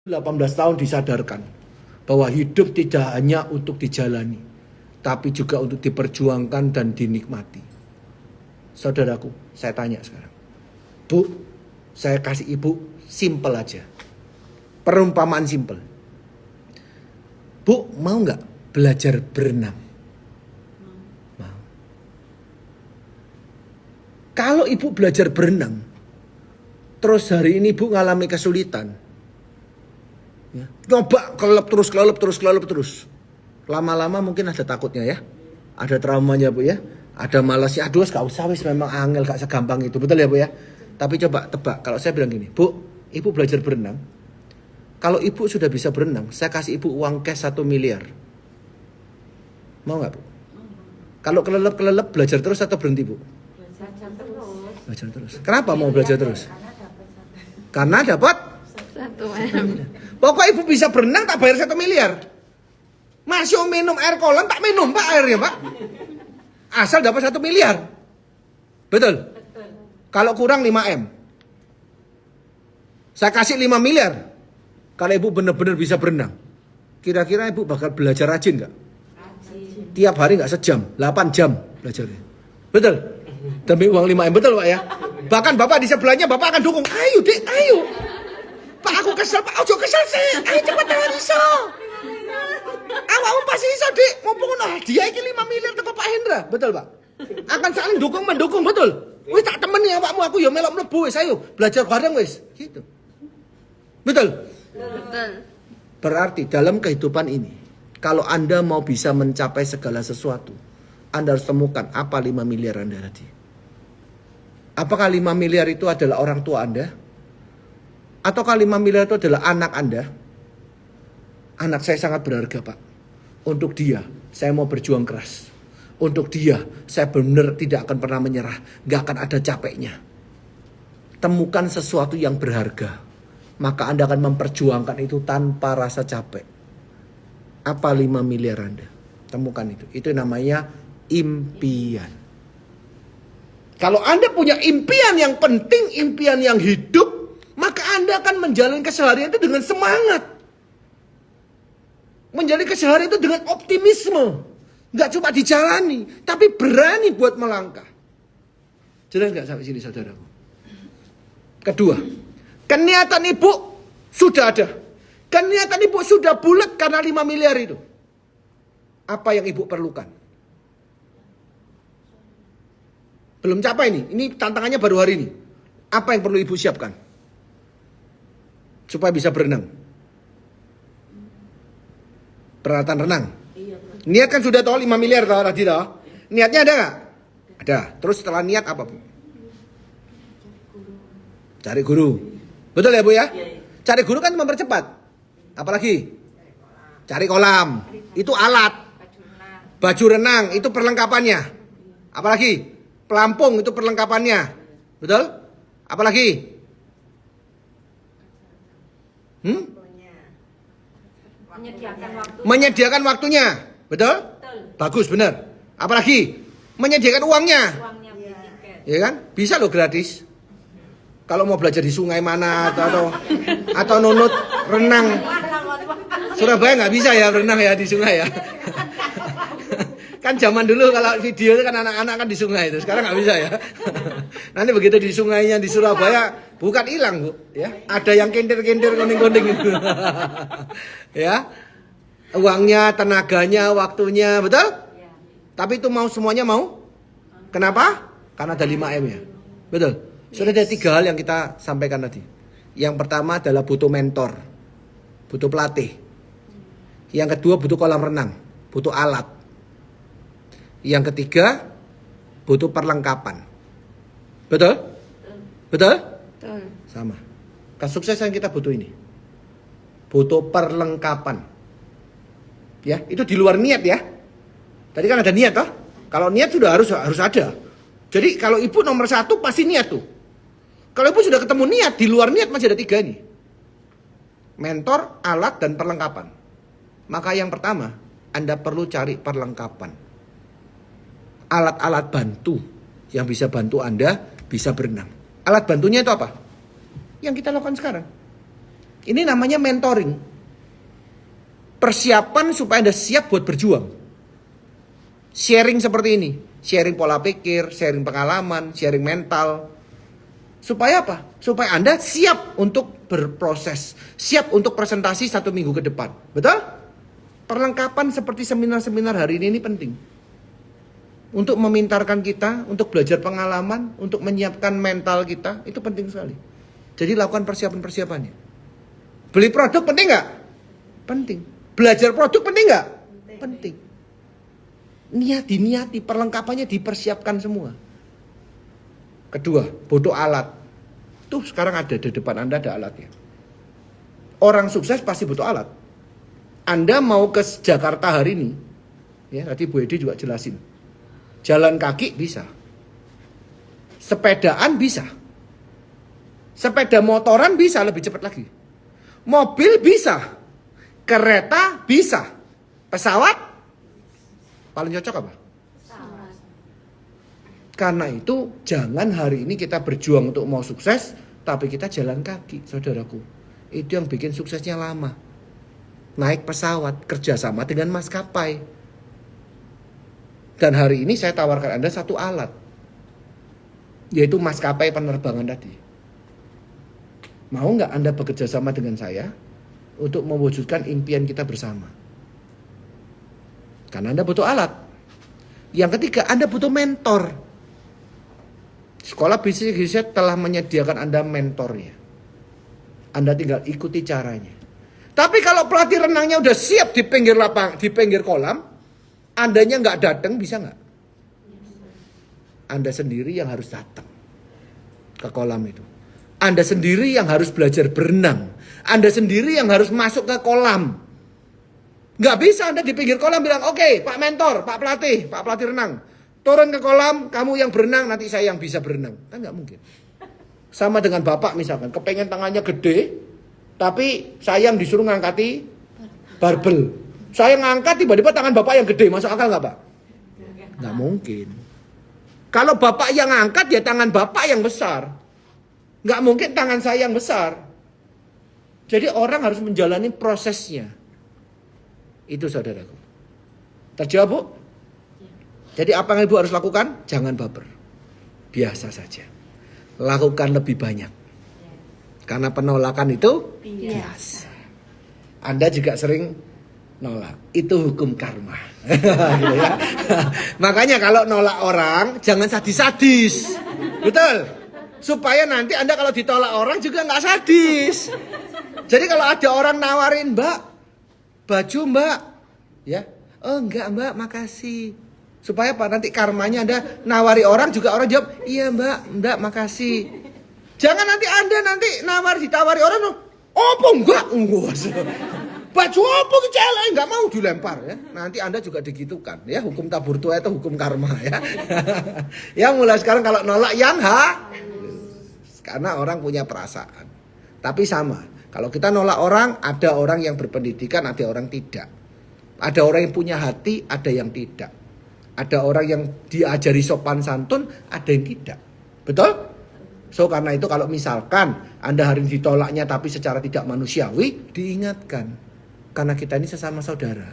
18 tahun disadarkan bahwa hidup tidak hanya untuk dijalani, tapi juga untuk diperjuangkan dan dinikmati. Saudaraku, saya tanya sekarang. Bu, saya kasih ibu simple aja. Perumpamaan simple. Bu, mau nggak belajar berenang? Mau. Kalau ibu belajar berenang, terus hari ini ibu ngalami kesulitan, ya, coba kelelep terus. Lama-lama mungkin ada takutnya ya. Ada traumanya Bu ya. Ada malasnya. Aduh gak usah wis, memang angel gak segampang itu. Betul ya Bu ya. Tapi coba tebak. Kalau saya bilang gini. Bu, ibu belajar berenang. Kalau ibu sudah bisa berenang, saya kasih ibu uang cash 1 miliar. Mau gak Bu? Kalau kelelep belajar terus atau berhenti Bu? Belajar terus. Kenapa mau belajar terus? Karena dapat 1 M. Pokoknya ibu bisa berenang tak bayar 1 miliar. Masih minum air kolam tak minum Pak airnya Pak. Asal dapat 1 miliar. Betul? Kalau kurang 5 M. Saya kasih 5 miliar. Kalau ibu benar-benar bisa berenang, kira-kira ibu bakal belajar rajin gak? Tiap hari gak sejam, 8 jam belajarnya. Betul? Demi uang 5 M, betul Pak ya? Bahkan Bapak di sebelahnya Bapak akan dukung. Ayo Dek, ayo. Pak aku kesel Pak, ojo kesel sih. Ayo cepat tangan iso. Awakmu pasti iso Dek. Mumpung ono hadiah iki 5 miliar teko Pak Hendra. Betul Pak? Akan saling dukung mendukung, betul? Wis tak temeni awakmu, aku ya melok mlebu wis, ayo belajar bareng wis. Gitu. Betul? Betul. Berarti dalam kehidupan ini, kalau Anda mau bisa mencapai segala sesuatu, Anda harus temukan apa 5 miliar Anda tadi. Apakah 5 miliar itu adalah orang tua Anda? Ataukah 5 miliar itu adalah anak Anda? Anak saya sangat berharga Pak. Untuk dia, saya mau berjuang keras. Untuk dia, saya benar tidak akan pernah menyerah. Gak akan ada capeknya. Temukan sesuatu yang berharga. Maka Anda akan memperjuangkan itu tanpa rasa capek. Apa 5 miliar Anda? Temukan itu. Itu namanya impian. Kalau Anda punya impian yang penting, impian yang hidup, maka Anda akan menjalani keseharian itu dengan semangat. Menjalani keseharian itu dengan optimisme. Nggak cuma dijalani, tapi berani buat melangkah. Jelas nggak sampai sini saudaraku? Kedua, keniatan ibu sudah ada. Keniatan ibu sudah bulat karena 5 miliar itu. Apa yang ibu perlukan? Belum capai nih. Ini tantangannya baru hari ini. Apa yang perlu ibu siapkan? Supaya bisa berenang. Peralatan renang. Niat kan sudah tahu 5 miliar tadi toh. Niatnya ada nggak? Ada. Terus setelah niat apa Bu? Cari guru. Betul ya Bu ya? Cari guru kan mempercepat. Apalagi? Cari kolam. Itu alat. Baju renang itu perlengkapannya. Apalagi? Pelampung itu perlengkapannya. Betul? Apalagi? Menyediakan waktunya. Betul? Bagus, benar. Apalagi? Menyediakan uangnya. Ya kan? Bisa loh gratis. Kalau mau belajar di sungai mana atau nunut renang. Surabaya nggak bisa ya renang ya di sungai ya. Kan zaman dulu kalau video itu kan anak-anak kan di sungai itu. Sekarang nggak bisa ya. Nanti begitu di sungainya di Surabaya bukan hilang Bu, ya. Ada yang kintir-kintir kuning-kuning gitu. Ya. Uangnya, tenaganya, waktunya, betul? Tapi itu mau semuanya mau? Kenapa? Karena ada 5 M ya. Betul. Sudah ada 3 hal yang kita sampaikan tadi. Yang pertama adalah butuh mentor. Butuh pelatih. Yang kedua butuh kolam renang. Butuh alat. Yang ketiga butuh perlengkapan. Betul? Betul? Betul. Sama. Kesuksesan kita butuh ini. Butuh perlengkapan. Ya, itu di luar niat ya. Tadi kan ada niat toh? Kalau niat sudah harus ada. Jadi kalau ibu nomor 1 pasti niat tuh. Kalau ibu sudah ketemu niat, di luar niat masih ada 3 nih. Mentor, alat, dan perlengkapan. Maka yang pertama, Anda perlu cari perlengkapan. Alat-alat bantu yang bisa bantu Anda bisa berenang. Alat bantunya itu apa? Yang kita lakukan sekarang. Ini namanya mentoring. Persiapan supaya Anda siap buat berjuang. Sharing seperti ini. Sharing pola pikir, sharing pengalaman, sharing mental. Supaya apa? Supaya Anda siap untuk berproses. Siap untuk presentasi 1 minggu ke depan. Betul? Perlengkapan seperti seminar-seminar hari ini penting. Untuk memintarkan kita, untuk belajar pengalaman, untuk menyiapkan mental kita. Itu penting sekali. Jadi lakukan persiapan-persiapannya. Beli produk penting nggak? Penting. Belajar produk penting nggak? Penting. Niati, perlengkapannya dipersiapkan semua. Kedua, butuh alat. Tuh sekarang ada di depan Anda ada alatnya. Orang sukses pasti butuh alat. Anda mau ke Jakarta hari ini, ya tadi Bu Edi juga jelasin. Jalan kaki bisa. Sepedaan bisa. Sepeda motoran bisa lebih cepat lagi. Mobil bisa. Kereta bisa. Pesawat paling cocok apa? Pesawat. Karena itu jangan hari ini kita berjuang untuk mau sukses, tapi kita jalan kaki, saudaraku. Itu yang bikin suksesnya lama. Naik pesawat, kerjasama dengan maskapai. Dan hari ini saya tawarkan Anda satu alat. Yaitu maskapai penerbangan tadi. Mau nggak Anda bekerja sama dengan saya untuk mewujudkan impian kita bersama? Karena Anda butuh alat. Yang ketiga, Anda butuh mentor. Sekolah bisnis riset telah menyediakan Anda mentornya. Anda tinggal ikuti caranya. Tapi kalau pelatih renangnya udah siap di pinggir lapang, di pinggir kolam, Andanya nggak datang, bisa nggak? Anda sendiri yang harus datang ke kolam itu. Anda sendiri yang harus belajar berenang. Anda sendiri yang harus masuk ke kolam. Nggak bisa Anda di pinggir kolam bilang, oke, Pak Mentor, Pak Pelatih renang. Turun ke kolam, kamu yang berenang, nanti saya yang bisa berenang. Kan nggak mungkin. Sama dengan Bapak misalkan, kepengen tangannya gede, tapi saya yang disuruh ngangkati barbel. Saya ngangkat, tiba-tiba tangan Bapak yang gede, masuk akal nggak Pak? Nggak mungkin. Kalau Bapak yang ngangkat, ya tangan Bapak yang besar. Nggak mungkin tangan saya yang besar. Jadi orang harus menjalani prosesnya. Itu saudaraku. Terjawab Bu? Jadi apa yang Ibu harus lakukan? Jangan baper. Biasa saja. Lakukan lebih banyak. Karena penolakan itu biasa. Anda juga sering nolak. Itu hukum karma. Gitu ya. Makanya kalau nolak orang, jangan sadis-sadis. Betul? Supaya nanti Anda kalau ditolak orang juga nggak sadis. Jadi kalau ada orang nawarin, Mbak, baju Mbak, ya, oh enggak Mbak, makasih. Supaya apa? Nanti karmanya Anda nawari orang juga orang jawab, iya Mbak, makasih. Jangan nanti Anda ditawari orang, apa enggak? Baju apa kecelek, enggak mau dilempar ya. Nanti Anda juga digitukan ya, hukum tabur tua itu hukum karma ya. Yang mulai sekarang kalau nolak yang karena orang punya perasaan. Tapi sama, kalau kita nolak orang, ada orang yang berpendidikan, ada orang tidak. Ada orang yang punya hati, ada yang tidak. Ada orang yang diajari sopan santun, ada yang tidak. Betul? So karena itu kalau misalkan Anda hari ini ditolaknya tapi secara tidak manusiawi, diingatkan. Karena kita ini sesama saudara.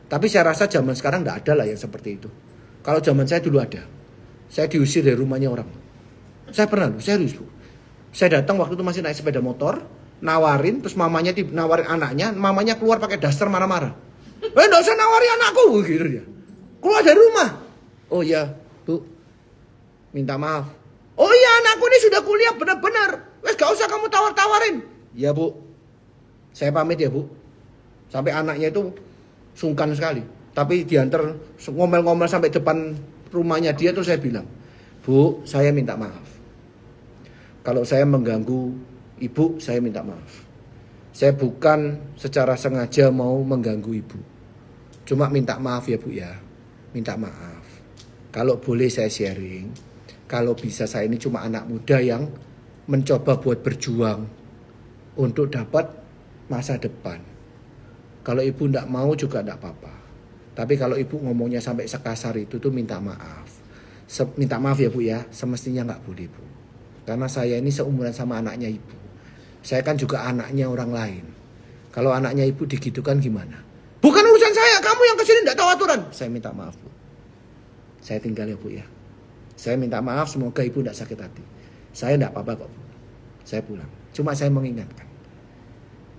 Tapi saya rasa zaman sekarang tidak ada lah yang seperti itu. Kalau zaman saya dulu ada. Saya diusir dari rumahnya orang. Saya pernah loh, serius Bu. Saya datang waktu itu masih naik sepeda motor, nawarin, terus mamanya nawarin anaknya, mamanya keluar pakai daster marah-marah. Enggak usah nawari anakku, gitu dia. Keluar dari rumah. Oh iya, Bu. Minta maaf. Oh iya, anakku ini sudah kuliah benar-benar. Wes gak usah kamu tawar-tawarin. Ya Bu. Saya pamit ya Bu. Sampai anaknya itu sungkan sekali. Tapi diantar ngomel-ngomel sampai depan rumahnya dia, terus saya bilang, Bu, saya minta maaf. Kalau saya mengganggu Ibu, saya minta maaf. Saya bukan secara sengaja mau mengganggu Ibu. Cuma minta maaf ya Bu ya. Minta maaf. Kalau boleh saya sharing. Kalau bisa saya ini cuma anak muda yang mencoba buat berjuang untuk dapat masa depan. Kalau Ibu tidak mau juga tidak apa-apa. Tapi kalau Ibu ngomongnya sampai sekasar itu tuh minta maaf. Minta maaf ya Bu ya. Semestinya nggak boleh Bu. Karena saya ini seumuran sama anaknya Ibu. Saya kan juga anaknya orang lain. Kalau anaknya ibu digitukan gimana? Bukan urusan saya, kamu yang kesini tidak tahu aturan. Saya minta maaf, Bu. Saya tinggal ya, Bu ya. Saya minta maaf, semoga ibu tidak sakit hati. Saya tidak apa-apa kok, Bu. Saya pulang. Cuma saya mengingatkan.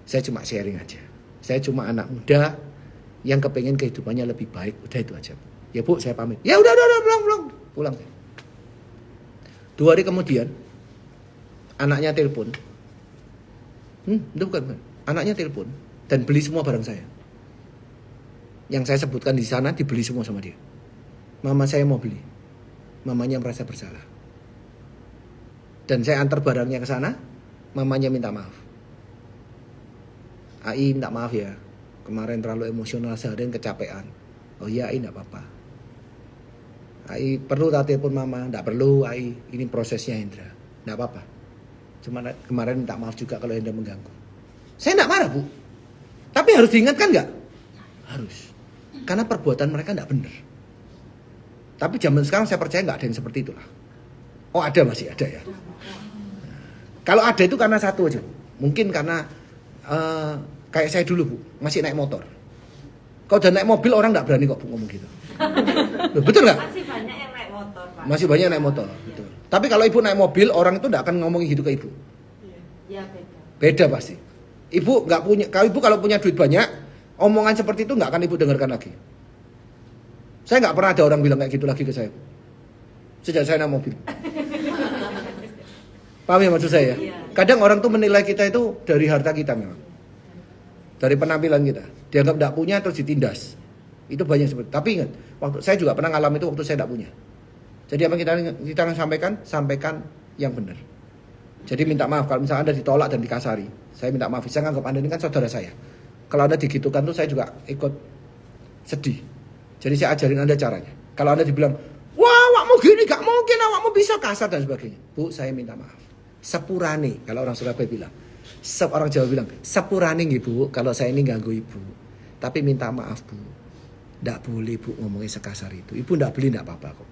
Saya cuma sharing aja. Saya cuma anak muda yang kepengen kehidupannya lebih baik. Udah itu aja, Bu. Ya Bu, saya pamit. Ya udah, pulang. 2 hari kemudian, anaknya telepon. Itu bukan. Anaknya telepon dan beli semua barang saya. Yang saya sebutkan di sana dibeli semua sama dia. Mama saya mau beli. Mamanya merasa bersalah. Dan saya antar barangnya ke sana, mamanya minta maaf. Ai minta maaf ya. Kemarin terlalu emosional seharian kecapean. Oh iya, Ai enggak apa-apa. Ai perlu tak telepon mama? Enggak perlu, Ai. Ini prosesnya Hendra. Enggak apa-apa. Cuma kemarin minta maaf juga kalau Hendra mengganggu. Saya enggak marah, Bu. Tapi harus diingatkan enggak? Harus. Karena perbuatan mereka enggak benar. Tapi zaman sekarang saya percaya enggak ada yang seperti itulah. Oh ada, masih ada ya. Kalau ada itu karena satu aja. Mungkin karena kayak saya dulu, Bu. Masih naik motor. Kalau udah naik mobil orang enggak berani kok, Bu, ngomong gitu. Loh, betul nggak? Masih banyak yang naik motor, Pak. Masih banyak yang naik motor, betul. Tapi kalau ibu naik mobil, orang itu nggak akan ngomongin gitu ke ibu. Iya, beda. Beda pasti. Ibu nggak punya, kalau punya duit banyak, omongan seperti itu nggak akan ibu dengarkan lagi. Saya nggak pernah ada orang bilang kayak gitu lagi ke saya. Sejak saya naik mobil. Paham ya maksud saya? Kadang orang tuh menilai kita itu dari harta kita memang. Dari penampilan kita. Dianggap nggak punya terus ditindas. Itu banyak seperti. Tapi ingat, waktu saya juga pernah ngalamin itu waktu saya tidak punya. Jadi apa yang kita sampaikan yang benar. Jadi minta maaf kalau misalnya Anda ditolak dan dikasari. Saya minta maaf. Saya anggap Anda ini kan saudara saya. Kalau Anda digitukan tuh saya juga ikut sedih. Jadi saya ajarin Anda caranya. Kalau Anda dibilang, wah awakmu gini gak mungkin, awakmu bisa kasar dan sebagainya. Bu, saya minta maaf. Sepurane, kalau orang Surabaya bilang. Orang Jawa bilang, sepurane ibu, kalau saya ini ganggu ibu. Tapi minta maaf, Bu. Nggak boleh, Bu, ngomongin sekasar itu. Ibu nggak beli, nggak apa-apa kok.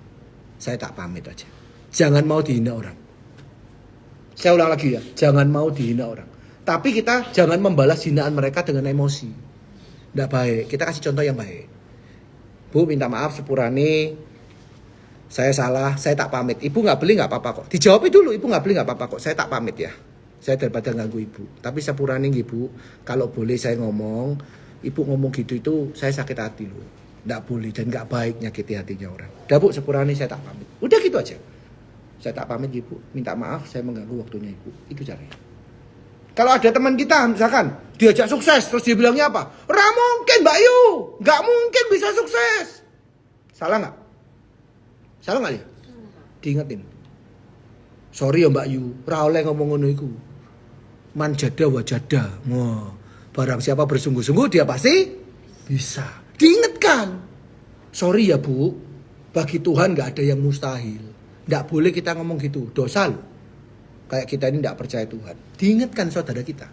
Saya tak pamit aja. Jangan mau dihina orang. Saya ulang lagi ya, jangan mau dihina orang. Tapi kita jangan membalas hinaan mereka dengan emosi. Nggak baik. Kita kasih contoh yang baik. Bu, minta maaf sepurane. Saya salah, saya tak pamit. Ibu nggak beli, nggak apa-apa kok. Dijawab dulu, ibu nggak beli, nggak apa-apa kok. Saya tak pamit ya. Saya daripada ganggu ibu. Tapi sepurane ibu, kalau boleh saya ngomong, ibu ngomong gitu itu saya sakit hati loh. Nggak boleh dan nggak baik nyakiti hatinya orang. Udah Bu, sepurane saya tak pamit. Udah gitu aja. Saya tak pamit ibu. Minta maaf saya mengganggu waktunya ibu. Itu caranya. Kalau ada teman kita misalkan diajak sukses terus dia bilangnya apa? Ra mungkin Mbak Yu. Nggak mungkin bisa sukses. Salah nggak? Salah nggak dia? Diingetin. Sorry ya Mbak Yu. Ra oleh ngomong ngono iku. Man jada wa jada. Wah. Barang siapa bersungguh-sungguh dia pasti bisa. Diingatkan. Sorry ya Bu, bagi Tuhan gak ada yang mustahil. Gak boleh kita ngomong gitu, dosa loh. Kayak kita ini gak percaya Tuhan. Diingatkan saudara kita.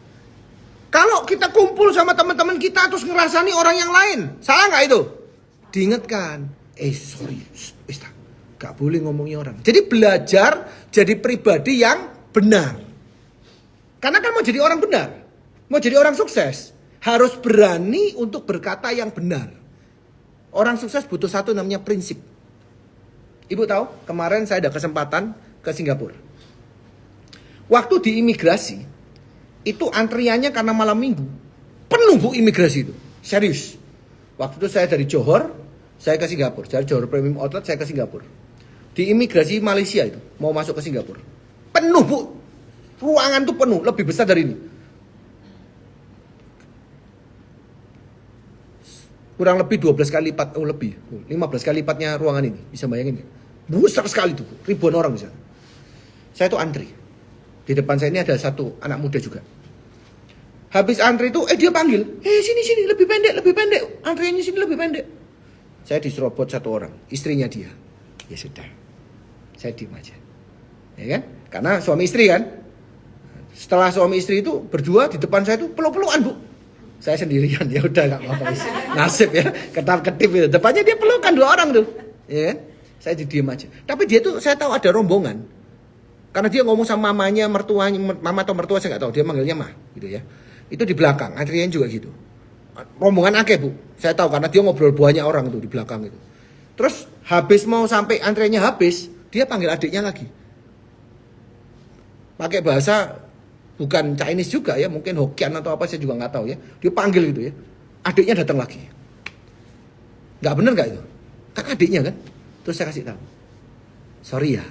Kalau kita kumpul sama teman-teman kita terus ngerasani orang yang lain, salah gak itu? Diingatkan. Sorry, gak boleh ngomongin orang. Jadi belajar jadi pribadi yang benar. Karena kan mau jadi orang benar. Mau jadi orang sukses, harus berani untuk berkata yang benar. Orang sukses butuh satu namanya prinsip. Ibu tahu, kemarin saya ada kesempatan ke Singapura. Waktu di imigrasi, itu antriannya karena malam minggu. Penuh Bu imigrasi itu, serius. Waktu itu saya dari Johor, saya ke Singapura. Dari Johor Premium Outlet, saya ke Singapura. Di imigrasi Malaysia itu, mau masuk ke Singapura. Penuh Bu, ruangan tuh penuh, lebih besar dari ini. Kurang lebih 12 kali lipat, lebih 15 kali lipatnya ruangan ini. Bisa bayangin ya? Besar sekali tuh, ribuan orang bisa. Saya tuh antri. Di depan saya ini ada satu anak muda juga. Habis antri itu, dia panggil, sini, lebih pendek. Antriannya sini lebih pendek. Saya diserobot satu orang, istrinya dia. Ya sudah, saya diem aja. Ya kan? Karena suami istri kan. Setelah suami istri itu berdua di depan saya itu peluk-pelukan Bu. Saya sendirian, ya udah nggak apa-apa. Nasib ya, ketap-ketip itu. Depannya dia pelukan 2 orang tuh, ya kan? Saya diem aja. Tapi dia tuh saya tahu ada rombongan. Karena dia ngomong sama mamanya, mertuanya, mama atau mertua saya nggak tahu, dia manggilnya mah, gitu ya. Itu di belakang, antrian juga gitu. Rombongan akeh bu, saya tahu karena dia ngobrol banyak orang itu di belakang itu. Terus habis mau sampai antriannya habis, dia panggil adiknya lagi. Pakai bahasa bukan Chinese juga ya, mungkin Hokkien atau apa saya juga nggak tahu ya. Dia panggil gitu ya, adiknya datang lagi. Nggak bener nggak itu? Kan adiknya kan? Terus saya kasih tahu, sorry ya,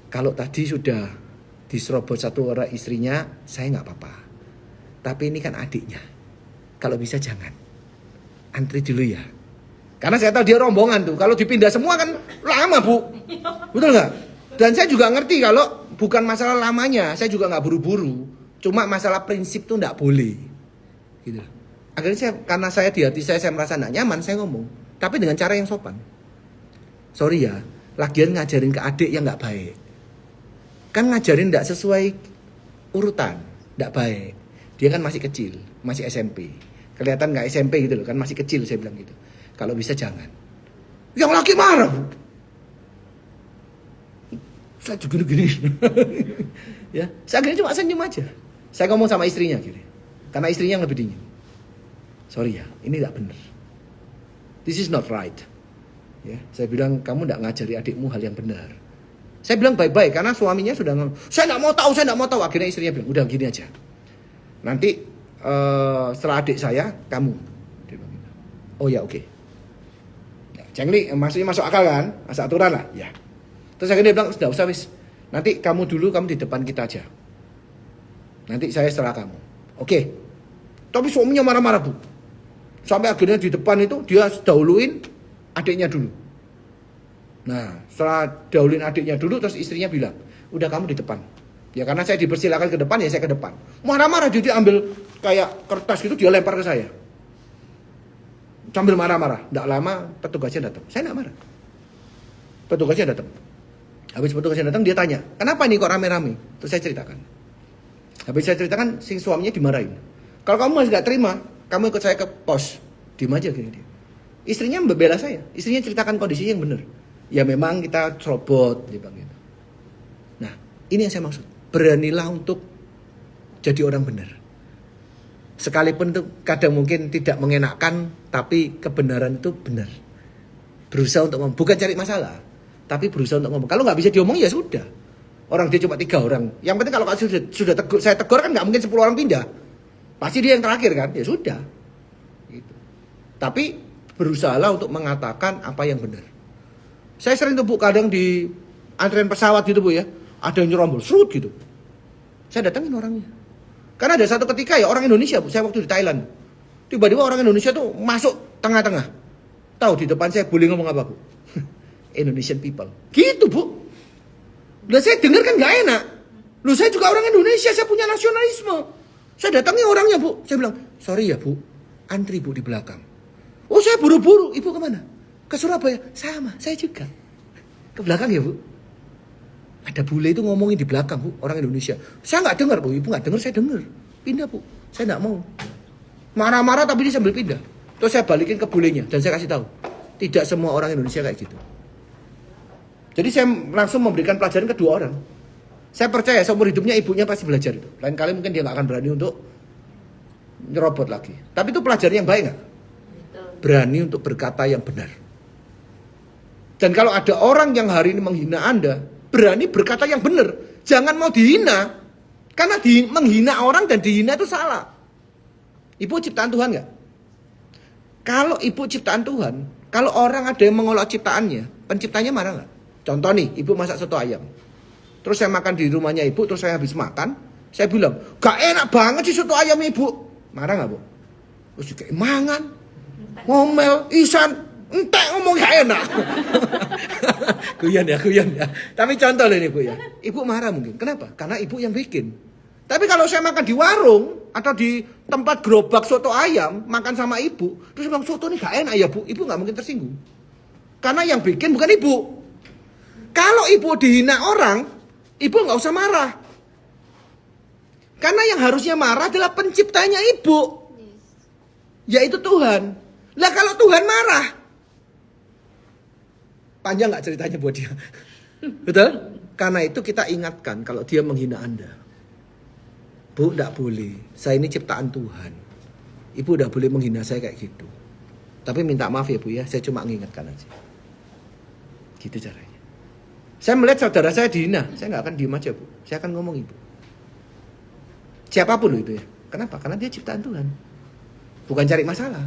kalau tadi sudah diserobot satu orang istrinya, saya nggak apa-apa. Tapi ini kan adiknya. Kalau bisa jangan. Antri dulu ya. Karena saya tahu dia rombongan tuh. Kalau dipindah semua kan lama bu. Betul nggak? Dan saya juga ngerti kalau bukan masalah lamanya. Saya juga nggak buru-buru. Cuma masalah prinsip tuh nggak boleh. Gitu. Akhirnya karena saya di hati saya merasa nggak nyaman, saya ngomong. Tapi dengan cara yang sopan. Sorry ya, lagian ngajarin ke adik yang nggak baik. Kan ngajarin tidak sesuai urutan, tidak baik. Dia kan masih kecil, masih SMP. Kelihatan nggak SMP gitu loh, kan masih kecil saya bilang gitu. Kalau bisa jangan. Yang laki marah bu. Saya juga gini. Ya, saya akhirnya cuma senyum aja. Saya ngomong sama istrinya gini, karena istrinya yang lebih dingin. Sorry ya, ini tidak benar. This is not right. Ya, saya bilang kamu tidak ngajari adikmu hal yang benar. Saya bilang baik-baik karena suaminya sudah ngomong, saya nggak mau tahu. Akhirnya istrinya bilang, udah gini aja. Nanti setelah adik saya, kamu. Dia bilang gitu. Oh ya oke. Ya, Cengli, maksudnya masuk akal kan? Masuk aturan lah. Ya. Terus akhirnya dia bilang, sudah usah wis. Nanti kamu dulu, kamu di depan kita aja. Nanti saya setelah kamu. Oke. Tapi suaminya marah-marah bu. Sampai akhirnya di depan itu dia dahuluin adiknya dulu. Nah, setelah dahuluin adiknya dulu, terus istrinya bilang, udah kamu di depan. Ya karena saya dipersilakan ke depan, ya saya ke depan. Marah-marah, dia ambil kayak kertas gitu, dia lempar ke saya. Sambil marah-marah. Nggak lama, petugasnya datang. Saya nggak marah. Petugasnya datang. Habis petugasnya datang, dia tanya, kenapa nih kok rame-rame? Terus saya ceritakan. Habis saya ceritakan, si suaminya dimarahin. Kalau kamu masih nggak terima, kamu ikut saya ke pos. Diem aja gini dia. Istrinya membela saya. Istrinya ceritakan kondisinya yang benar. Ya memang kita serobot, dia bilang gitu. Nah, ini yang saya maksud. Beranilah untuk jadi orang benar. Sekalipun itu kadang mungkin tidak mengenakan, tapi kebenaran itu benar. Berusaha untuk ngomong, bukan cari masalah, tapi berusaha untuk ngomong. Kalau nggak bisa diomong ya sudah. Orang dia cuma 3 orang. Yang penting kalau sudah tegur, saya tegur kan nggak mungkin 10 orang pindah. Pasti dia yang terakhir kan, ya sudah. Gitu. Tapi berusahalah untuk mengatakan apa yang benar. Saya sering tuh bu, kadang di antrian pesawat gitu bu ya, ada yang nyerombol, serut gitu. Saya datangin orangnya. Karena ada satu ketika ya orang Indonesia bu, saya waktu di Thailand. Tiba-tiba orang Indonesia tuh masuk tengah-tengah. Tahu di depan saya boleh ngomong apa bu? Indonesian people. Gitu bu. Dan saya dengar kan gak enak. Loh saya juga orang Indonesia, saya punya nasionalisme. Saya datangi orangnya bu. Saya bilang, sorry ya bu, antri bu di belakang. Oh saya buru-buru, ibu kemana? Ke Surabaya. Sama, saya juga. Ke belakang ya bu. Ada bule itu ngomongin di belakang bu, orang Indonesia. Saya nggak dengar bu, ibu nggak dengar, saya dengar. Pindah bu, saya nggak mau. Marah-marah tapi dia sambil pindah. Terus saya balikin ke bulenya dan saya kasih tahu, tidak semua orang Indonesia kayak gitu. Jadi saya langsung memberikan pelajaran ke 2 orang. Saya percaya seumur hidupnya ibunya pasti belajar itu. Lain kali mungkin dia nggak akan berani untuk nyerobot lagi. Tapi itu pelajaran yang baik nggak? Berani untuk berkata yang benar. Dan kalau ada orang yang hari ini menghina Anda, berani berkata yang benar. Jangan mau dihina. Karena menghina orang dan dihina itu salah. Ibu ciptaan Tuhan nggak? Kalau ibu ciptaan Tuhan, kalau orang ada yang mengolok ciptaannya, penciptanya marah nggak? Contoh nih, ibu masak soto ayam. Terus saya makan di rumahnya ibu, terus saya habis makan, saya bilang, gak enak banget sih soto ayam ibu. Marah nggak bu? Terus kayak mangan, ngomel, isan, entek ngomong gak enak. Kuyan ya. Tapi contoh loh ini bu ya. Ibu marah mungkin. Kenapa? Karena ibu yang bikin. Tapi kalau saya makan di warung atau di tempat gerobak soto ayam, makan sama ibu, terus bilang soto ini gak enak ya bu, ibu gak mungkin tersinggung. Karena yang bikin bukan ibu. Kalau ibu dihina orang, ibu gak usah marah. Karena yang harusnya marah adalah penciptanya ibu, yaitu Tuhan. Lah kalau Tuhan marah, panjang gak ceritanya buat dia? Betul? karena itu kita ingatkan kalau dia menghina Anda. Bu, enggak boleh. Saya ini ciptaan Tuhan. Ibu udah boleh menghina saya kayak gitu. Tapi minta maaf ya Bu ya, saya cuma mengingatkan aja. Gitu caranya. Saya melihat saudara saya dihina, saya nggak akan diem aja Bu. Saya akan ngomong Ibu. Siapapun itu ya. Kenapa? Karena dia ciptaan Tuhan. Bukan cari masalah.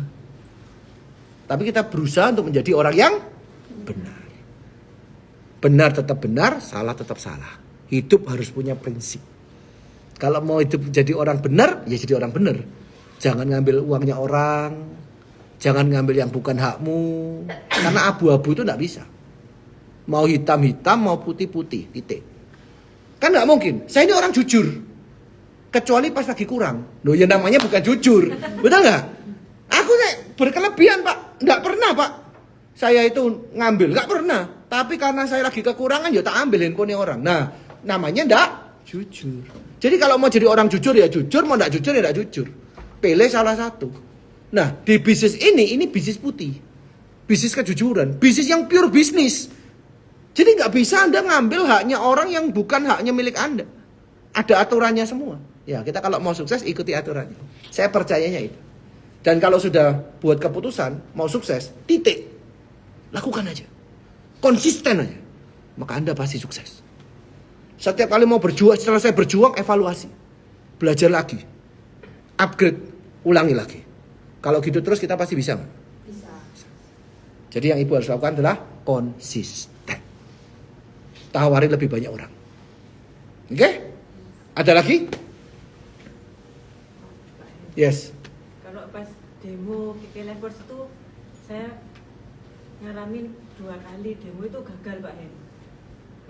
Tapi kita berusaha untuk menjadi orang yang benar. Benar tetap benar, salah tetap salah. Hidup harus punya prinsip. Kalau mau hidup jadi orang benar, ya jadi orang benar. Jangan ngambil uangnya orang. Jangan ngambil yang bukan hakmu. Karena abu-abu itu enggak bisa. Mau hitam-hitam, mau putih-putih. Titik. Kan enggak mungkin. Saya ini orang jujur. Kecuali pas lagi kurang. Loh ya namanya bukan jujur. Betul enggak? Aku berkelebihan Pak. Enggak pernah Pak. Saya itu ngambil. Enggak pernah. Tapi karena saya lagi kekurangan ya tak ambil handphone orang. Nah namanya enggak jujur. Jadi kalau mau jadi orang jujur ya jujur. Mau enggak jujur ya enggak jujur. Pilih salah satu. Nah di bisnis ini bisnis putih. Bisnis kejujuran. Bisnis yang pure bisnis. Jadi nggak bisa Anda ngambil haknya orang yang bukan haknya milik Anda. Ada aturannya semua. Ya kita kalau mau sukses ikuti aturannya. Saya percayanya itu. Dan kalau sudah buat keputusan mau sukses, titik. Lakukan aja. Konsisten aja. Maka Anda pasti sukses. Setiap kali mau berjuang, setelah saya berjuang, evaluasi. Belajar lagi. Upgrade. Ulangi lagi. Kalau gitu terus kita pasti bisa. Bisa. Jadi yang Ibu harus lakukan adalah konsisten. Tawari lebih banyak orang. Oke? Ada lagi? Yes. Kalau pas demo KK Levers itu saya ngalamin 2 kali demo itu gagal Pak Hen.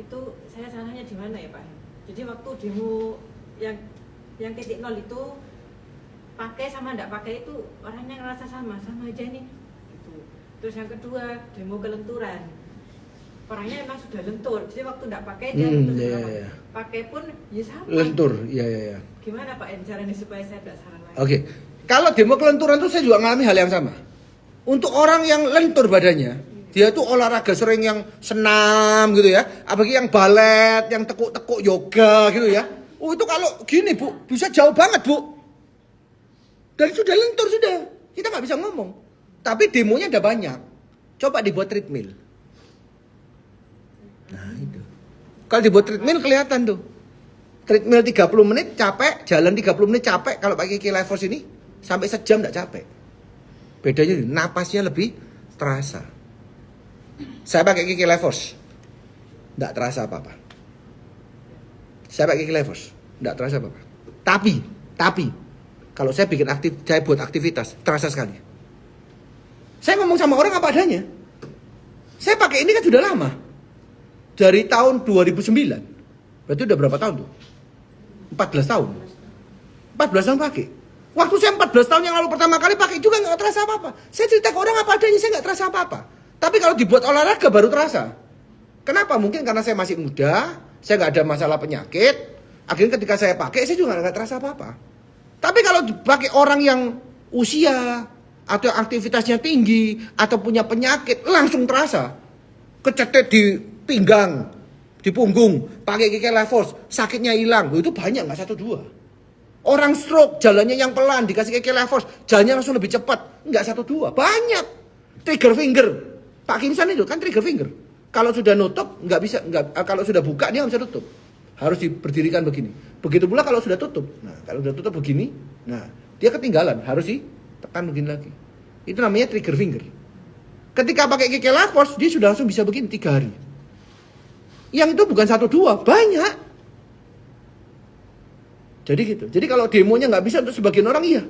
Itu saya salahnya di mana ya Pak Hen? Jadi waktu demo yang titik nol itu pakai sama enggak pakai itu orangnya ngerasa sama aja nih. Gitu. Terus yang kedua demo kelenturan. Orangnya emang sudah lentur, jadi waktu enggak pakai dia pakai pun ya sama. Lentur, iya. Gimana Pak En caranya supaya saya tidak salah lagi? Oke. Kalau demo kelenturan itu saya juga mengalami hal yang sama. Untuk orang yang lentur badannya, dia tuh olahraga sering yang senam gitu ya, apalagi yang balet, yang tekuk-tekuk yoga gitu ya. Oh itu kalau gini Bu, bisa jauh banget Bu. Dan sudah lentur sudah, kita nggak bisa ngomong. Tapi demonya ada banyak. Coba dibuat treadmill. Nah itu. Kalau dibuat treadmill kelihatan tuh. Treadmill 30 menit capek, jalan 30 menit capek. Kalau pakai KK Levers ini sampai sejam enggak capek. Bedanya napasnya lebih terasa. Saya pakai KK Levers enggak terasa apa-apa. Saya pakai KK Levers enggak terasa apa-apa. Tapi kalau saya bikin saya buat aktivitas terasa sekali. Saya ngomong sama orang apa adanya. Saya pakai ini kan sudah lama. Dari tahun 2009. Berarti udah berapa tahun tuh? 14 tahun. 14 tahun pakai. Waktu saya 14 tahun yang lalu pertama kali pakai juga nggak terasa apa-apa. Saya cerita ke orang apa adanya, saya nggak terasa apa-apa. Tapi kalau dibuat olahraga baru terasa. Kenapa? Mungkin karena saya masih muda, saya nggak ada masalah penyakit. Akhirnya ketika saya pakai, saya juga nggak terasa apa-apa. Tapi kalau dipakai orang yang usia atau aktivitasnya tinggi atau punya penyakit, langsung terasa. Kecetet di pinggang, di punggung, pakai KK Levers, sakitnya hilang. Itu banyak, nggak 1-2. Orang stroke, jalannya yang pelan, dikasih KK Levers, jalannya langsung lebih cepat. Nggak 1-2, banyak. Trigger finger, Pak Kimsan itu kan trigger finger. Kalau sudah nutup, nggak bisa, kalau sudah buka dia nggak bisa tutup. Harus diberdirikan begini. Begitu pula kalau sudah tutup. Nah, kalau sudah tutup begini, nah dia ketinggalan, harus ditekan begini lagi. Itu namanya trigger finger. Ketika pakai KK Levers, dia sudah langsung bisa begini 3 hari. Yang itu bukan 1-2, banyak. Jadi gitu. Jadi kalau demonya nggak bisa untuk sebagian orang iya.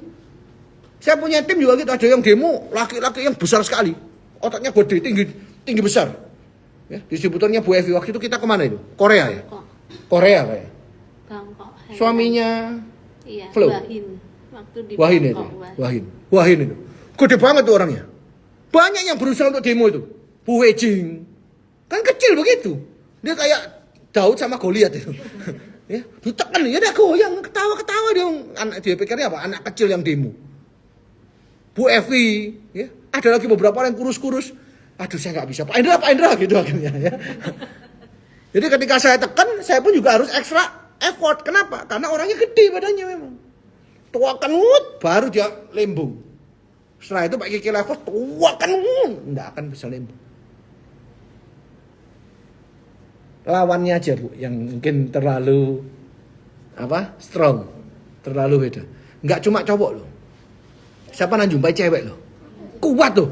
Saya punya tim juga gitu. Ada yang demo laki-laki yang besar sekali, otaknya gede, tinggi besar. Ya, disebutannya Bu Evi. Waktu itu kita kemana itu? Korea ya? Korea kayak. Bangkok. Suaminya Iya, Flo. Waktu di Wahin itu. Bangkok, Wahin itu. Gede banget tuh orangnya. Banyak yang berusaha untuk demo itu. Bu Wejing. Kan kecil begitu. Dia kayak Daud sama Goliat itu. Ya, ditekan ya dia goyang, ketawa-ketawa dia pikirnya apa? Anak kecil yang demo. Bu Evi, ya. Ada lagi beberapa orang yang kurus-kurus. Aduh, saya nggak bisa. Pak Indra gitu akhirnya ya. Jadi ketika saya tekan, saya pun juga harus ekstra effort. Kenapa? Karena orangnya gede badannya memang. Tuakan baru dia lembung. Setelah itu pakai kaki level, tuakan nggak akan bisa lembung. Lawannya aja Bu, yang mungkin terlalu strong, terlalu beda. Nggak cuma cowok loh. Siapa jumpai cewek loh, kuat loh.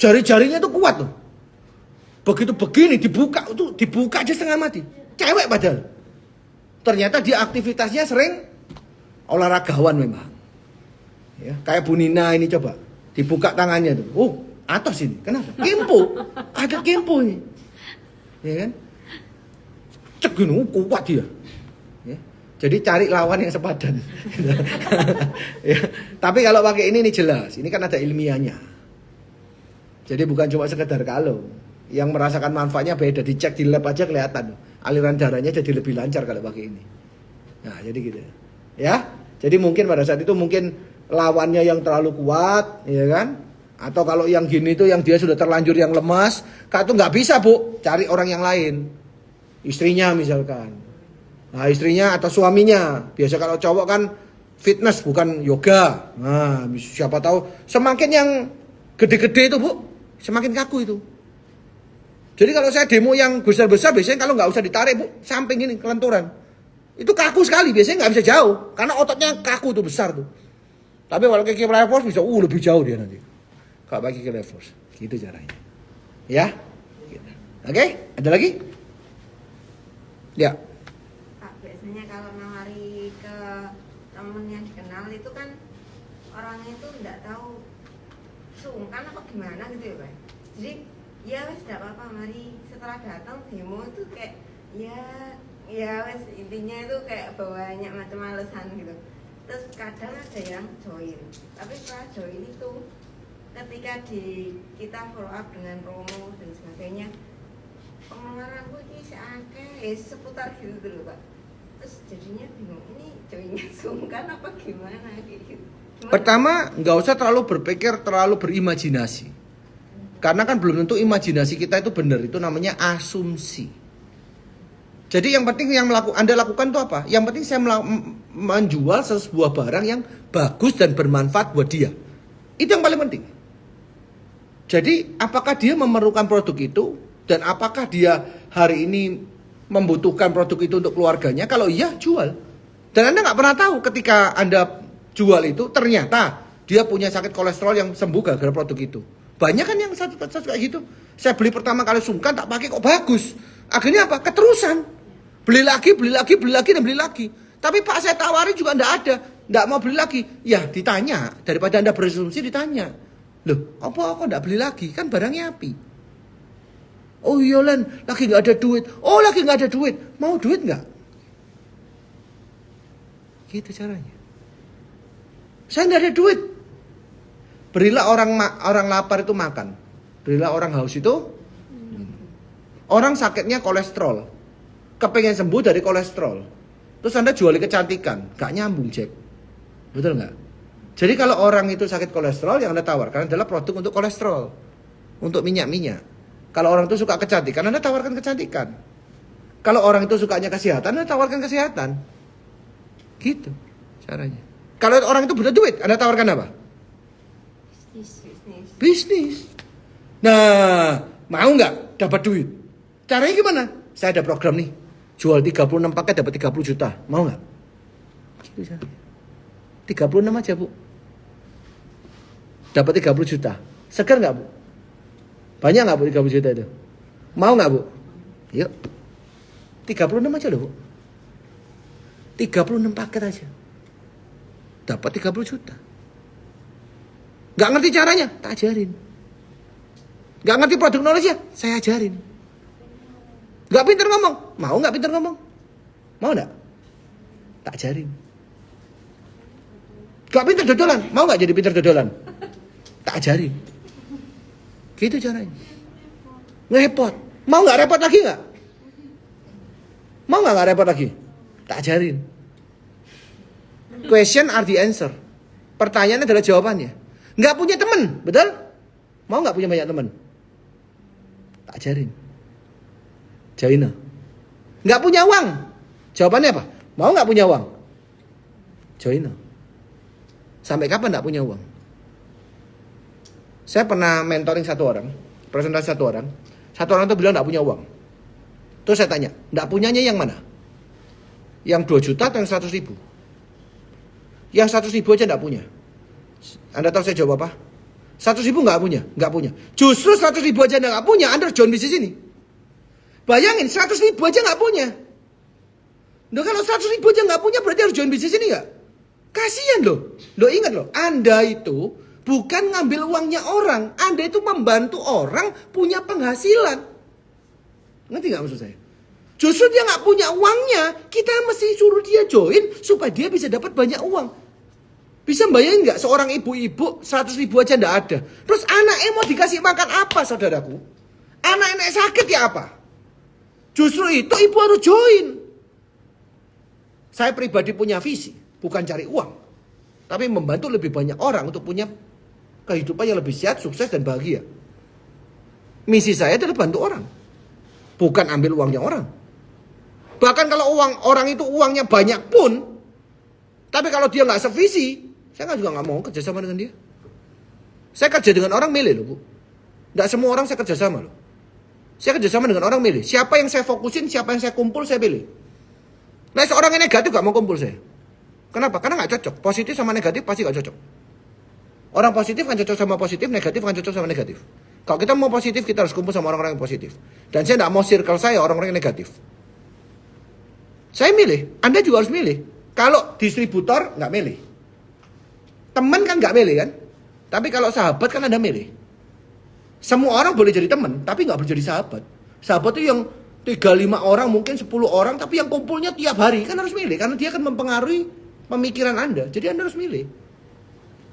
Jari-jarinya tuh kuat loh. Begitu begini dibuka aja setengah mati. Cewek padahal. Ternyata dia aktivitasnya sering olahragawan memang. Ya, kayak Bu Nina ini coba dibuka tangannya tuh. Oh, atas ini. Kenapa? Kempo. Ada kempo ini. Ya kan? Cek gini, kuat dia. Ya. Jadi cari lawan yang sepadan. Ya. Tapi kalau pakai ini jelas. Ini kan ada ilmiahnya. Jadi bukan cuma sekedar kalau. Yang merasakan manfaatnya beda. Dicek di lab aja kelihatan. Aliran darahnya jadi lebih lancar kalau pakai ini. Nah, jadi gitu. Ya. Jadi mungkin pada saat itu mungkin lawannya yang terlalu kuat, ya kan? Atau kalau yang gini tuh yang dia sudah terlanjur yang lemas, Kak tuh nggak bisa Bu, cari orang yang lain, istrinya misalkan. Nah istrinya atau suaminya, biasa kalau cowok kan fitness bukan yoga. Nah siapa tahu semakin yang gede-gede itu Bu, semakin kaku itu. Jadi kalau saya demo yang besar-besar biasanya kalau nggak usah ditarik Bu, samping ini kelenturan, itu kaku sekali biasanya nggak bisa jauh, karena ototnya kaku tuh besar tuh. Tapi kalau kaki level bisa lebih jauh dia nanti. Kalau pakai kaki level, gitu caranya. Ya, gitu. Oke, ada lagi? Ya. Pak, biasanya kalau nawari ke temen yang dikenal itu kan orangnya itu nggak tahu sungkan apa gimana gitu ya Pak. Jadi ya wes nggak apa-apa, mari setelah datang demo itu kayak ya wes intinya itu kayak banyak macam alasan gitu. Terus kadang ada yang join, tapi setelah join itu ketika kita follow up dengan promo dan sebagainya, pengeluaranku ini seakeh seputar gitu dulu Pak. Terus jadinya bingung, ini joinnya sungkan apa gimana gitu. Pertama, nggak usah terlalu berpikir, terlalu berimajinasi. Karena kan belum tentu imajinasi kita itu benar, itu namanya asumsi. Jadi yang penting yang Anda lakukan itu apa? Yang penting saya menjual sebuah barang yang bagus dan bermanfaat buat dia. Itu yang paling penting. Jadi apakah dia memerlukan produk itu dan apakah dia hari ini membutuhkan produk itu untuk keluarganya? Kalau iya, jual. Dan Anda nggak pernah tahu ketika Anda jual itu ternyata dia punya sakit kolesterol yang sembuh gara-gara produk itu. Banyak kan yang satu kayak gitu. Saya beli pertama kali sungkan tak pakai kok bagus. Akhirnya apa? Keterusan. Beli lagi, dan beli lagi. Tapi Pak saya tawari juga enggak ada. Enggak mau beli lagi. Ya ditanya. Daripada Anda berasumsi ditanya. Loh, apa enggak beli lagi? Kan barangnya api. Oh iya Len, lagi enggak ada duit. Oh lagi enggak ada duit. Mau duit enggak? Gitu caranya. Saya enggak ada duit. Berilah orang lapar itu makan. Berilah orang haus itu. Orang sakitnya kolesterol. Kepengen sembuh dari kolesterol. Terus Anda jual kecantikan. Gak nyambung, Jack. Betul gak? Jadi kalau orang itu sakit kolesterol, yang Anda tawarkan adalah produk untuk kolesterol. Untuk minyak-minyak. Kalau orang itu suka kecantikan, Anda tawarkan kecantikan. Kalau orang itu sukanya kesehatan, Anda tawarkan kesehatan. Gitu caranya. Kalau orang itu butuh duit, Anda tawarkan apa? Bisnis. Nah, mau nggak dapat duit? Caranya gimana? Saya ada program nih. Jual 36 paket dapat 30 juta. Mau nggak? Gitu caranya. 36 aja, Bu. Dapat 30 juta. Segar nggak, Bu? Banyak nggak, Bu, 30 juta itu? Mau nggak, Bu? Yuk. 36 aja loh, Bu. 36 paket aja. Dapat 30 juta. Nggak ngerti caranya? Tak ajarin. Nggak ngerti produk knowledge-nya? Saya ajarin. Nggak pintar ngomong? Mau nggak pintar ngomong? Mau nggak? Tak ajarin. Nggak pintar dodolan? Mau nggak jadi pintar dodolan? Tak ajarin. Gitu caranya. Ngepot. Mau nggak repot lagi nggak? Mau nggak repot lagi? Tak ajarin. Question are the answer. Pertanyaan adalah jawabannya. Nggak punya teman, betul? Mau nggak punya banyak teman? Tak ajarin. Jaina. Nggak punya uang. Jawabannya apa? Mau nggak punya uang? Jaina. Sampai kapan nggak punya uang? Saya pernah mentoring satu orang, presentasi satu orang. Satu orang itu bilang nggak punya uang. Terus saya tanya, nggak punyanya yang mana? Yang 2 juta atau yang 100 ribu? Yang 100 ribu aja nggak punya. Anda tahu saya jawab apa? 100 ribu nggak punya, nggak punya. Justru 100 ribu aja nggak punya, Anda harus join bisnis ini. Bayangin, 100 ribu aja nggak punya. Loh, kalau 100 ribu aja nggak punya, berarti harus join bisnis ini nggak? Kasian loh. Loh, ingat loh, Anda itu bukan ngambil uangnya orang. Anda itu membantu orang punya penghasilan. Ngerti nggak maksud saya? Justru dia nggak punya uangnya, kita mesti suruh dia join supaya dia bisa dapat banyak uang. Bisa bayangin nggak seorang ibu-ibu 100 ribu aja nggak ada. Terus anaknya mau dikasih makan apa, saudaraku? Anak-anak sakit ya apa? Justru itu ibu harus join. Saya pribadi punya visi, bukan cari uang, tapi membantu lebih banyak orang untuk punya kehidupan yang lebih sehat, sukses dan bahagia. Misi saya adalah bantu orang, bukan ambil uangnya orang. Bahkan kalau orang itu uangnya banyak pun, tapi kalau dia nggak sevisi, saya juga nggak mau kerja sama dengan dia. Saya kerja dengan orang milih loh, Bu. Nggak semua orang saya kerja sama loh. Saya kerja sama dengan orang milih. Siapa yang saya fokusin, siapa yang saya kumpul, saya pilih. Nah, seorang yang negatif nggak mau kumpul saya. Kenapa? Karena nggak cocok. Positif sama negatif pasti nggak cocok. Orang positif kan cocok sama positif, negatif kan cocok sama negatif. Kalau kita mau positif, kita harus kumpul sama orang-orang yang positif. Dan saya nggak mau circle saya orang-orang yang negatif. Saya milih, Anda juga harus milih. Kalau distributor nggak milih, teman kan nggak milih kan. Tapi kalau sahabat kan Anda milih. Semua orang boleh jadi teman, tapi nggak boleh jadi sahabat. Sahabat itu yang 3-5 orang, mungkin 10 orang, tapi yang kumpulnya tiap hari kan harus milih, karena dia akan mempengaruhi pemikiran Anda. Jadi Anda harus milih.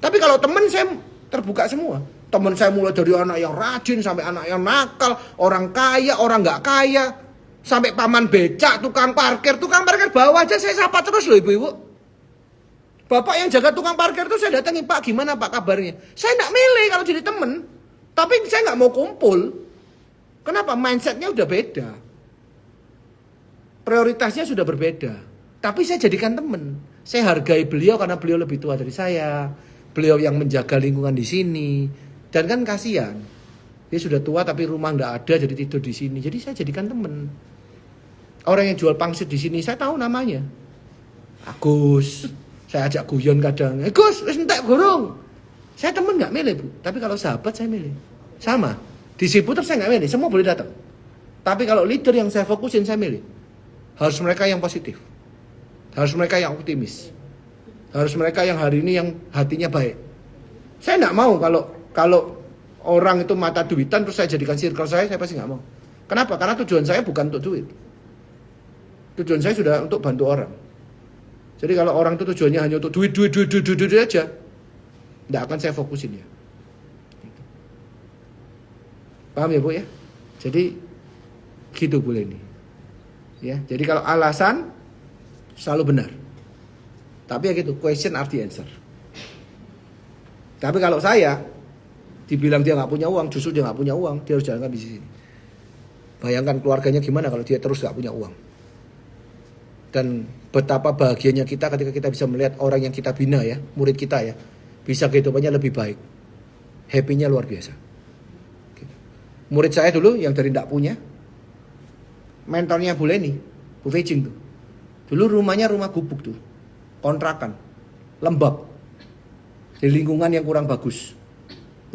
Tapi kalau teman saya terbuka semua. Teman saya mulai dari anak yang rajin sampai anak yang nakal, orang kaya, orang nggak kaya. Sampai paman becak, tukang parkir bawah aja saya sapa terus loh ibu-ibu. Bapak yang jaga tukang parkir tuh saya datangin, Pak gimana Pak kabarnya? Saya nggak milih kalau jadi temen, tapi saya nggak mau kumpul. Kenapa? Mindsetnya udah beda, prioritasnya sudah berbeda. Tapi saya jadikan temen. Saya hargai beliau karena beliau lebih tua dari saya. Beliau yang menjaga lingkungan di sini. Dan kan kasihan, dia sudah tua tapi rumah nggak ada, jadi tidur di sini. Jadi saya jadikan temen. Orang yang jual pangsit di sini saya tahu namanya. Agus. Saya ajak guyon kadang. Gus, wis entek gorong. Saya temen nggak milih, Bu. Tapi kalau sahabat saya milih. Sama. Distributor saya nggak milih, semua boleh datang. Tapi kalau leader yang saya fokusin saya milih. Harus mereka yang positif. Harus mereka yang optimis. Harus mereka yang hari ini yang hatinya baik. Saya nggak mau kalau orang itu mata duitan terus saya jadikan circle saya pasti nggak mau. Kenapa? Karena tujuan saya bukan untuk duit. Tujuan saya sudah untuk bantu orang. Jadi kalau orang itu tujuannya hanya untuk duit aja, tidak akan saya fokusin ya. Paham ya Bu ya? Jadi gitu Bu Leni. Ya, jadi kalau alasan selalu benar. Tapi ya gitu, question are the answer. Tapi kalau saya dibilang dia nggak punya uang, justru dia nggak punya uang, dia harus jalankan di sini. Bayangkan keluarganya gimana kalau dia terus nggak punya uang. Dan betapa bahagianya kita ketika kita bisa melihat orang yang kita bina ya, murid kita ya, bisa kehidupannya lebih baik. Happy-nya luar biasa. Murid saya dulu yang dari nggak punya, mentornya Bu Leni, Bu Fecing tuh. Dulu rumahnya rumah gubuk tuh, kontrakan, lembab, di lingkungan yang kurang bagus.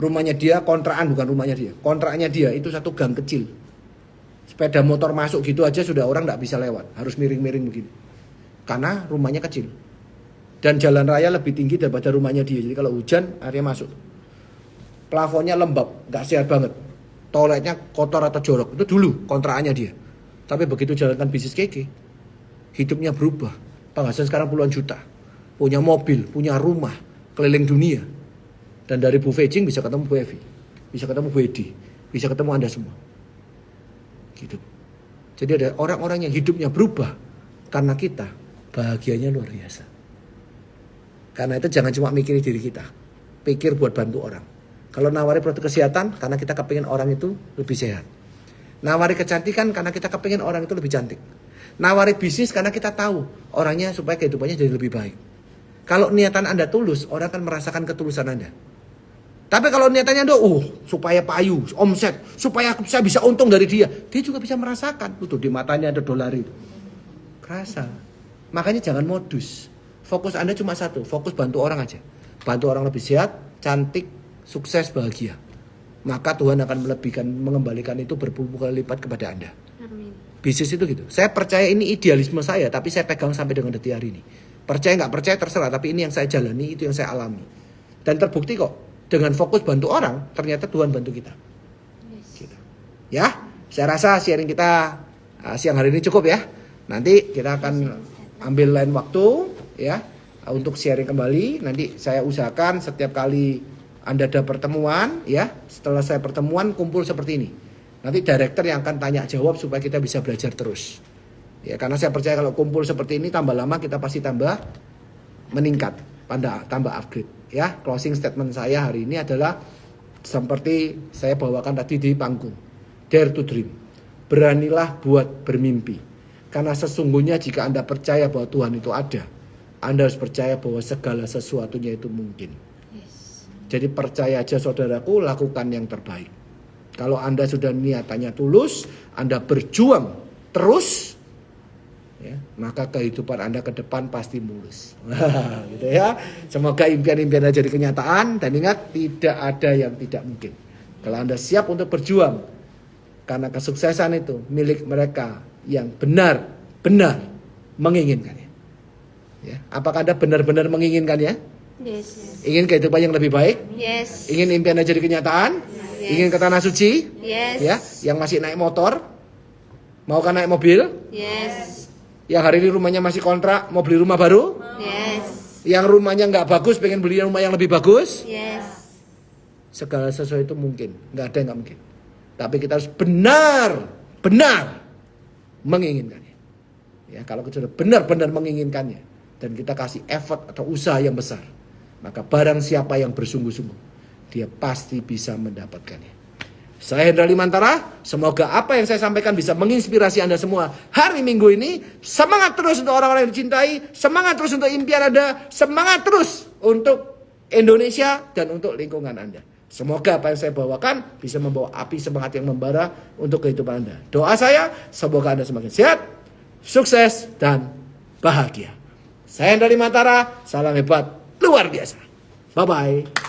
Rumahnya dia kontrakan, bukan rumahnya dia. Kontraknya dia itu satu gang kecil. Sepeda motor masuk gitu aja sudah orang nggak bisa lewat, harus miring-miring begini. Karena rumahnya kecil. Dan jalan raya lebih tinggi daripada rumahnya dia. Jadi kalau hujan airnya masuk. Plafonnya lembab, nggak sehat banget. Toiletnya kotor atau jorok. Itu dulu kontrakannya dia. Tapi begitu jalankan bisnis keke, hidupnya berubah. Penghasilan sekarang puluhan juta. Punya mobil, punya rumah, keliling dunia. Dan dari Bu Fecing bisa ketemu Bu Evi, bisa ketemu Bu Edi, bisa ketemu Anda semua. Gitu. Jadi ada orang-orang yang hidupnya berubah karena kita bahagianya luar biasa. Karena itu jangan cuma mikirin diri kita, pikir buat bantu orang. Kalau nawari produk kesehatan, karena kita kepingin orang itu lebih sehat. Nawari kecantikan karena kita kepingin orang itu lebih cantik. Nawari bisnis karena kita tahu orangnya supaya kehidupannya jadi lebih baik. Kalau niatan Anda tulus, orang akan merasakan ketulusan Anda. Tapi kalau niatannya Anda, supaya payu, omset, supaya saya bisa untung dari dia juga bisa merasakan. Tuh di matanya ada dolar itu. Kerasa. Makanya jangan modus. Fokus Anda cuma satu, fokus bantu orang aja. Bantu orang lebih sehat, cantik, sukses, bahagia. Maka Tuhan akan melebihkan, mengembalikan itu berpuluh kali lipat kepada Anda. Amin. Bisnis itu gitu. Saya percaya ini idealisme saya, tapi saya pegang sampai dengan detik hari ini. Percaya nggak percaya terserah, tapi ini yang saya jalani, itu yang saya alami. Dan terbukti kok, dengan fokus bantu orang, ternyata Tuhan bantu kita. Yes. Gitu. Ya, saya rasa sharing kita siang hari ini cukup ya. Nanti kita akan ambil lain waktu ya untuk sharing kembali. Nanti saya usahakan setiap kali Anda ada pertemuan ya, setelah saya pertemuan kumpul seperti ini. Nanti director yang akan tanya jawab supaya kita bisa belajar terus. Ya, karena saya percaya kalau kumpul seperti ini tambah lama kita pasti tambah meningkat, tambah upgrade. Ya, closing statement saya hari ini adalah seperti saya bawakan tadi di panggung. Dare to dream. Beranilah buat bermimpi. Karena sesungguhnya jika Anda percaya bahwa Tuhan itu ada, Anda harus percaya bahwa segala sesuatunya itu mungkin. Yes. Jadi percaya aja saudaraku, lakukan yang terbaik. Kalau Anda sudah niatannya tulus, Anda berjuang terus, ya, maka kehidupan Anda ke depan pasti mulus. Gitu ya. Semoga impian-impian Anda jadi kenyataan, dan ingat tidak ada yang tidak mungkin. Kalau Anda siap untuk berjuang, karena kesuksesan itu milik mereka yang benar-benar menginginkannya. Ya, apakah Anda benar-benar menginginkannya? Yes. Ingin kehidupan yang lebih baik? Yes. Ingin impian Anda jadi kenyataan? Yes. Ingin ke tanah suci? Yes. Ya, yang masih naik motor? Mau kan naik mobil? Yes. Yang hari ini rumahnya masih kontrak, mau beli rumah baru? Yes. Yang rumahnya nggak bagus, pengen beli rumah yang lebih bagus? Yes. Segala sesuatu itu mungkin, nggak ada yang nggak mungkin. Tapi kita harus benar-benar menginginkannya. Ya, kalau kita sudah benar-benar menginginkannya dan kita kasih effort atau usaha yang besar, maka barang siapa yang bersungguh-sungguh, dia pasti bisa mendapatkannya. Saya Hendra Limantara, semoga apa yang saya sampaikan bisa menginspirasi Anda semua hari Minggu ini. Semangat terus untuk orang-orang yang dicintai, semangat terus untuk impian Anda, semangat terus untuk Indonesia dan untuk lingkungan Anda. Semoga apa yang saya bawakan bisa membawa api semangat yang membara untuk kehidupan Anda. Doa saya, semoga Anda semakin sehat, sukses, dan bahagia. Saya Hendra Limantara, salam hebat luar biasa. Bye-bye.